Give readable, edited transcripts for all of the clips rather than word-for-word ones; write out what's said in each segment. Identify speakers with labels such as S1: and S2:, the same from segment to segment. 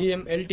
S1: EMLT,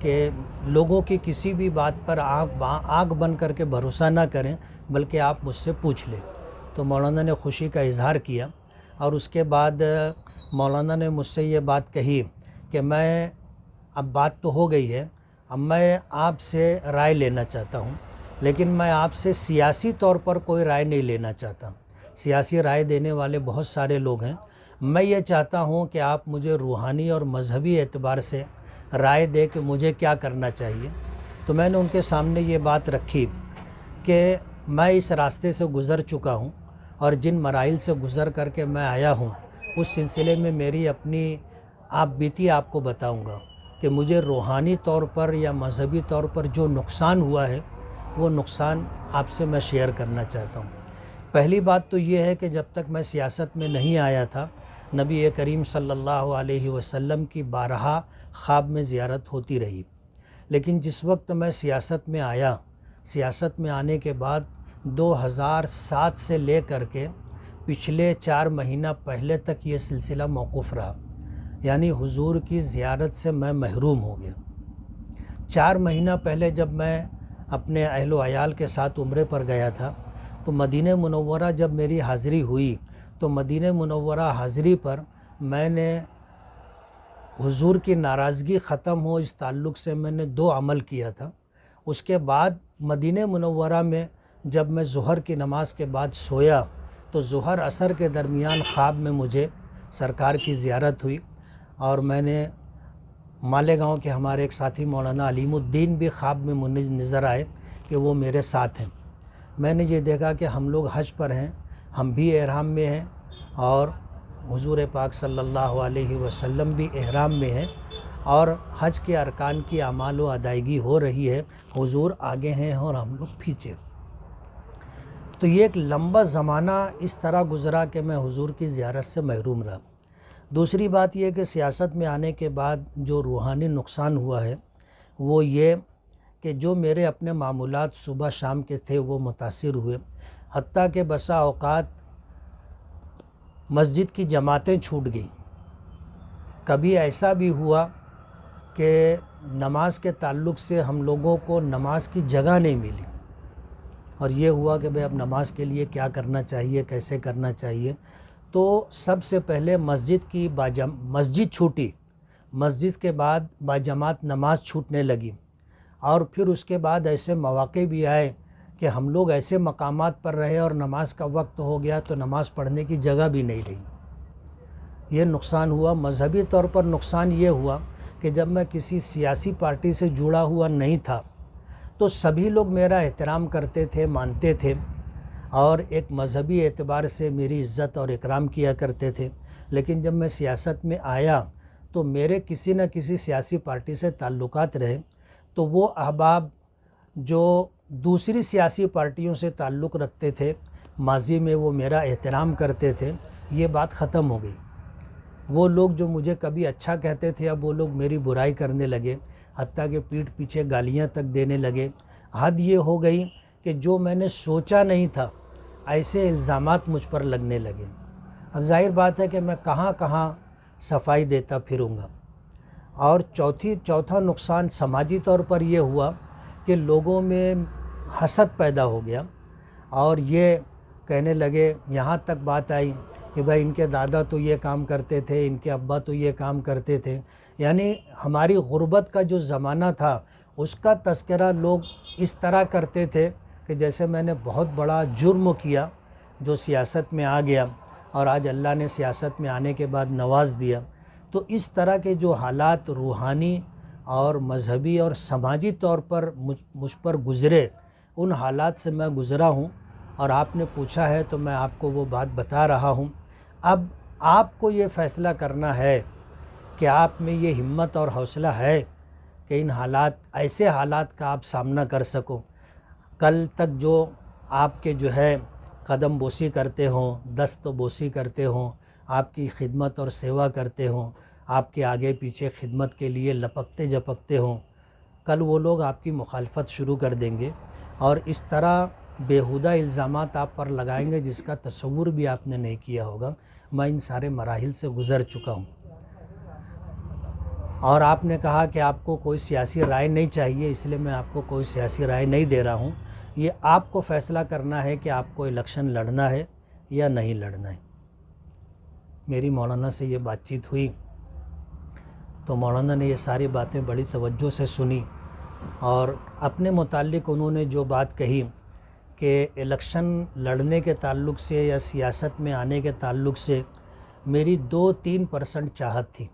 S2: کہ لوگوں کی کسی بھی بات پر آنکھ بند کر کے بھروسہ نہ کریں، بلکہ آپ مجھ سے پوچھ لیں۔ تو مولانا نے خوشی کا اظہار کیا، اور اس کے بعد مولانا نے مجھ سے یہ بات کہی کہ میں اب بات تو ہو گئی ہے، اب میں آپ سے رائے لینا چاہتا ہوں، لیکن میں آپ سے سیاسی طور پر کوئی رائے نہیں لینا چاہتا۔ سیاسی رائے دینے والے بہت سارے لوگ ہیں، میں یہ چاہتا ہوں کہ آپ مجھے روحانی اور مذہبی اعتبار سے رائے دے کہ مجھے کیا کرنا چاہیے۔ تو میں نے ان کے سامنے یہ بات رکھی کہ میں اس راستے سے گزر چکا ہوں، اور جن مراحل سے گزر کر کے میں آیا ہوں اس سلسلے میں میری اپنی بیتی آپ کو بتاؤں گا کہ مجھے روحانی طور پر یا مذہبی طور پر جو نقصان ہوا ہے وہ نقصان آپ سے میں شیئر کرنا چاہتا ہوں۔ پہلی بات تو یہ ہے کہ جب تک میں سیاست میں نہیں آیا تھا، نبی کریم صلی اللہ علیہ وسلم کی بارہا خواب میں زیارت ہوتی رہی، لیکن جس وقت میں سیاست میں آیا، سیاست میں آنے کے بعد 2007 سے لے کر کے پچھلے 4 مہینہ پہلے تک یہ سلسلہ موقوف رہا، یعنی حضور کی زیارت سے میں محروم ہو گیا۔ 4 مہینہ پہلے جب میں اپنے اہل و عیال کے ساتھ عمرے پر گیا تھا، تو مدینہ منورہ جب میری حاضری ہوئی تو مدینہ منورہ حاضری پر میں نے حضور کی ناراضگی ختم ہو اس تعلق سے میں نے 2 عمل کیا تھا۔ اس کے بعد مدینہ منورہ میں جب میں ظہر کی نماز کے بعد سویا تو ظہر عصر کے درمیان خواب میں مجھے سرکار کی زیارت ہوئی، اور میں نے مالیگاؤں کے ہمارے ایک ساتھی مولانا علیم الدین بھی خواب میں مجھے نظر آئے کہ وہ میرے ساتھ ہیں۔ میں نے یہ دیکھا کہ ہم لوگ حج پر ہیں، ہم بھی احرام میں ہیں، اور حضور پاک صلی اللہ علیہ وسلم بھی احرام میں ہیں، اور حج کے ارکان کی اعمال و ادائیگی ہو رہی ہے، حضور آگے ہیں اور ہم لوگ پیچھے۔ تو یہ ایک لمبا زمانہ اس طرح گزرا کہ میں حضور کی زیارت سے محروم رہا۔ دوسری بات یہ کہ سیاست میں آنے کے بعد جو روحانی نقصان ہوا ہے وہ یہ کہ جو میرے اپنے معمولات صبح شام کے تھے وہ متاثر ہوئے، حتیٰ کہ بسا اوقات مسجد کی جماعتیں چھوٹ گئیں۔ کبھی ایسا بھی ہوا کہ نماز کے تعلق سے ہم لوگوں کو نماز کی جگہ نہیں ملی، اور یہ ہوا کہ اب نماز کے لیے کیا کرنا چاہیے، کیسے کرنا چاہیے۔ تو سب سے پہلے مسجد چھوٹی، مسجد کے بعد باجماعت نماز چھوٹنے لگی، اور پھر اس کے بعد ایسے مواقع بھی آئے کہ ہم لوگ ایسے مقامات پر رہے اور نماز کا وقت ہو گیا تو نماز پڑھنے کی جگہ بھی نہیں رہی۔ یہ نقصان ہوا۔ مذہبی طور پر نقصان یہ ہوا کہ جب میں کسی سیاسی پارٹی سے جڑا ہوا نہیں تھا تو سبھی لوگ میرا احترام کرتے تھے، مانتے تھے، اور ایک مذہبی اعتبار سے میری عزت اور اکرام کیا کرتے تھے، لیکن جب میں سیاست میں آیا تو میرے کسی نہ کسی سیاسی پارٹی سے تعلقات رہے، تو وہ احباب جو دوسری سیاسی پارٹیوں سے تعلق رکھتے تھے، ماضی میں وہ میرا احترام کرتے تھے، یہ بات ختم ہو گئی۔ وہ لوگ جو مجھے کبھی اچھا کہتے تھے اب وہ لوگ میری برائی کرنے لگے، حتیٰ کہ پیٹھ پیچھے گالیاں تک دینے لگے۔ حد یہ ہو گئی کہ جو میں نے سوچا نہیں تھا ایسے الزامات مجھ پر لگنے لگے۔ اب ظاہر بات ہے کہ میں کہاں کہاں صفائی دیتا پھروں گا۔ اور چوتھا نقصان سماجی طور پر یہ ہوا کہ لوگوں میں حسد پیدا ہو گیا، اور یہ کہنے لگے، یہاں تک بات آئی کہ بھائی ان کے دادا تو یہ کام کرتے تھے، ان کے ابا تو یہ کام کرتے تھے، یعنی ہماری غربت کا جو زمانہ تھا اس کا تذکرہ لوگ اس طرح کرتے تھے کہ جیسے میں نے بہت بڑا جرم کیا جو سیاست میں آ گیا، اور آج اللہ نے سیاست میں آنے کے بعد نواز دیا۔ تو اس طرح کے جو حالات روحانی اور مذہبی اور سماجی طور پر مجھ پر گزرے، ان حالات سے میں گزرا ہوں، اور آپ نے پوچھا ہے تو میں آپ کو وہ بات بتا رہا ہوں۔ اب آپ کو یہ فیصلہ کرنا ہے کہ آپ میں یہ ہمت اور حوصلہ ہے کہ ان ایسے حالات کا آپ سامنا کر سکو۔ کل تک جو آپ کے جو ہے قدم بوسی کرتے ہوں، دست بوسی کرتے ہوں، آپ کی خدمت اور سیوا کرتے ہوں، آپ کے آگے پیچھے خدمت کے لیے لپکتے جپکتے ہوں، کل وہ لوگ آپ کی مخالفت شروع کر دیں گے، اور اس طرح بیہودہ الزامات آپ پر لگائیں گے جس کا تصور بھی آپ نے نہیں کیا ہوگا۔ میں ان سارے مراحل سے گزر چکا ہوں۔ اور آپ نے کہا کہ آپ کو کوئی سیاسی رائے نہیں چاہیے، اس لیے میں آپ کو کوئی سیاسی رائے نہیں دے رہا ہوں. یہ آپ کو فیصلہ کرنا ہے کہ آپ کو الیکشن لڑنا ہے یا نہیں لڑنا ہے. میری مولانا سے یہ بات چیت ہوئی تو مولانا نے یہ ساری باتیں بڑی توجہ سے سنی، اور اپنے متعلق انہوں نے جو بات کہی کہ الیکشن لڑنے کے تعلق سے یا سیاست میں آنے کے تعلق سے میری 2-3% چاہت تھی.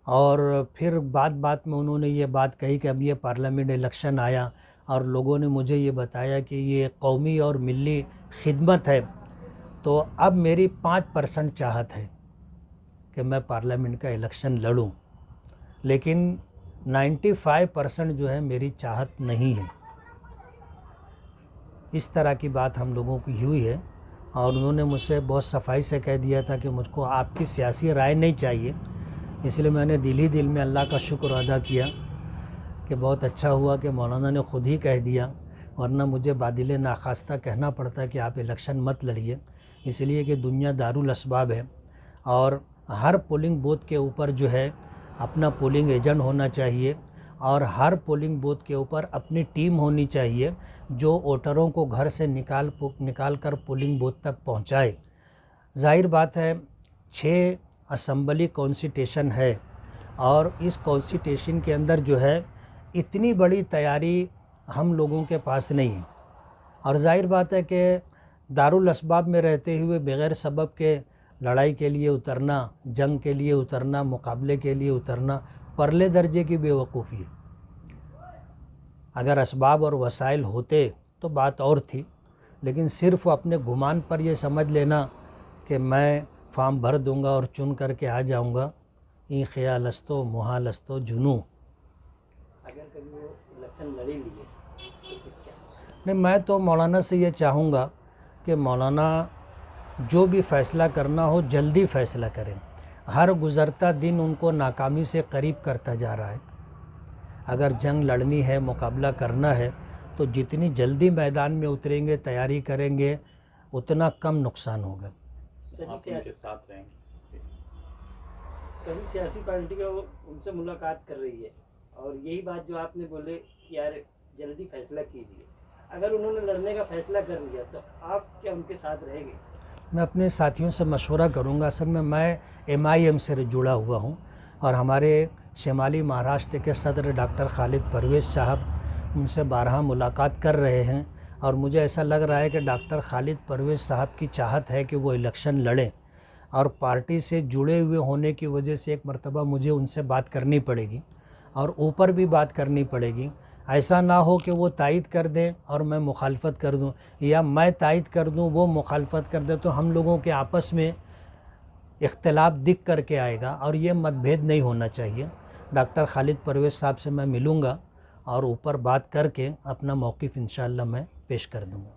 S2: اور پھر بات میں انہوں نے یہ بات کہی کہ اب یہ پارلیمنٹ الیکشن آیا اور لوگوں نے مجھے یہ بتایا کہ یہ قومی اور ملی خدمت ہے، تو اب میری 5% چاہت ہے کہ میں پارلیمنٹ کا الیکشن لڑوں، لیکن 95% جو ہے میری چاہت نہیں ہے. اس طرح کی بات ہم لوگوں کی ہوئی ہے، اور انہوں نے مجھ سے بہت صفائی سے کہہ دیا تھا کہ مجھ کو آپ کی سیاسی رائے نہیں چاہیے. اس لیے میں نے دل میں اللہ کا شکر ادا کیا کہ بہت اچھا ہوا کہ مولانا نے خود ہی کہہ دیا، ورنہ مجھے بادل ناخواستہ کہنا پڑتا کہ آپ الیکشن مت لڑیے. اس لیے کہ دنیا دارالاسباب ہے، اور ہر پولنگ بوتھ کے اوپر جو ہے اپنا پولنگ ایجنٹ ہونا چاہیے، اور ہر پولنگ بوتھ کے اوپر اپنی ٹیم ہونی چاہیے جو ووٹروں کو گھر سے نکال کر پولنگ بوتھ تک پہنچائے. ظاہر بات ہے 6 اسمبلی کانسٹیٹیوشن ہے، اور اس کانسٹیٹیوشن کے اندر جو ہے اتنی بڑی تیاری ہم لوگوں کے پاس نہیں ہے. اور ظاہر بات ہے کہ دارالاسباب میں رہتے ہوئے بغیر سبب کے لڑائی کے لیے اترنا، جنگ کے لیے اترنا، مقابلے کے لیے اترنا پرلے درجے کی بے وقوفی ہے. اگر اسباب اور وسائل ہوتے تو بات اور تھی، لیکن صرف اپنے گمان پر یہ سمجھ لینا کہ میں فارم بھر دوں گا اور چن کر کے آ جاؤں گا، یہ خیال استو محال استو جنوں.
S3: اگر کبھی وہ الیکشن لڑی لیے تو پھر کیا؟
S2: نہیں، میں تو مولانا سے یہ چاہوں گا کہ مولانا جو بھی فیصلہ کرنا ہو جلدی فیصلہ کریں. ہر گزرتا دن ان کو ناکامی سے قریب کرتا جا رہا ہے. اگر جنگ لڑنی ہے، مقابلہ کرنا ہے، تو جتنی جلدی میدان میں اتریں گے، تیاری کریں گے، اتنا کم نقصان ہوگا.
S4: آپ ان کے ساتھ رہیں گے.
S3: سبھی سیاسی پارٹی کا وہ ان سے ملاقات کر رہی ہے، اور یہی بات جو آپ نے بولے کہ یار جلدی فیصلہ کیجیے، اگر انہوں نے لڑنے کا فیصلہ کر لیا تو آپ کیا ان کے ساتھ رہیں گے؟
S2: میں اپنے ساتھیوں سے مشورہ کروں گا. اصل میں MIM سے جڑا ہوا ہوں، اور ہمارے شمالی مہاراشٹر کے صدر ڈاکٹر خالد پرویز صاحب ان سے بارہا ملاقات کر رہے ہیں، اور مجھے ایسا لگ رہا ہے کہ ڈاکٹر خالد پرویز صاحب کی چاہت ہے کہ وہ الیکشن لڑیں، اور پارٹی سے جڑے ہوئے ہونے کی وجہ سے ایک مرتبہ مجھے ان سے بات کرنی پڑے گی، اور اوپر بھی بات کرنی پڑے گی. ایسا نہ ہو کہ وہ تائید کر دیں اور میں مخالفت کر دوں، یا میں تائید کر دوں وہ مخالفت کر دیں، تو ہم لوگوں کے آپس میں اختلاف دکھ کر کے آئے گا، اور یہ متبھید نہیں ہونا چاہیے. ڈاکٹر خالد پرویز صاحب سے میں ملوں گا، اور اوپر بات کر کے اپنا موقف انشاءاللہ میں پیش کر دوں گا.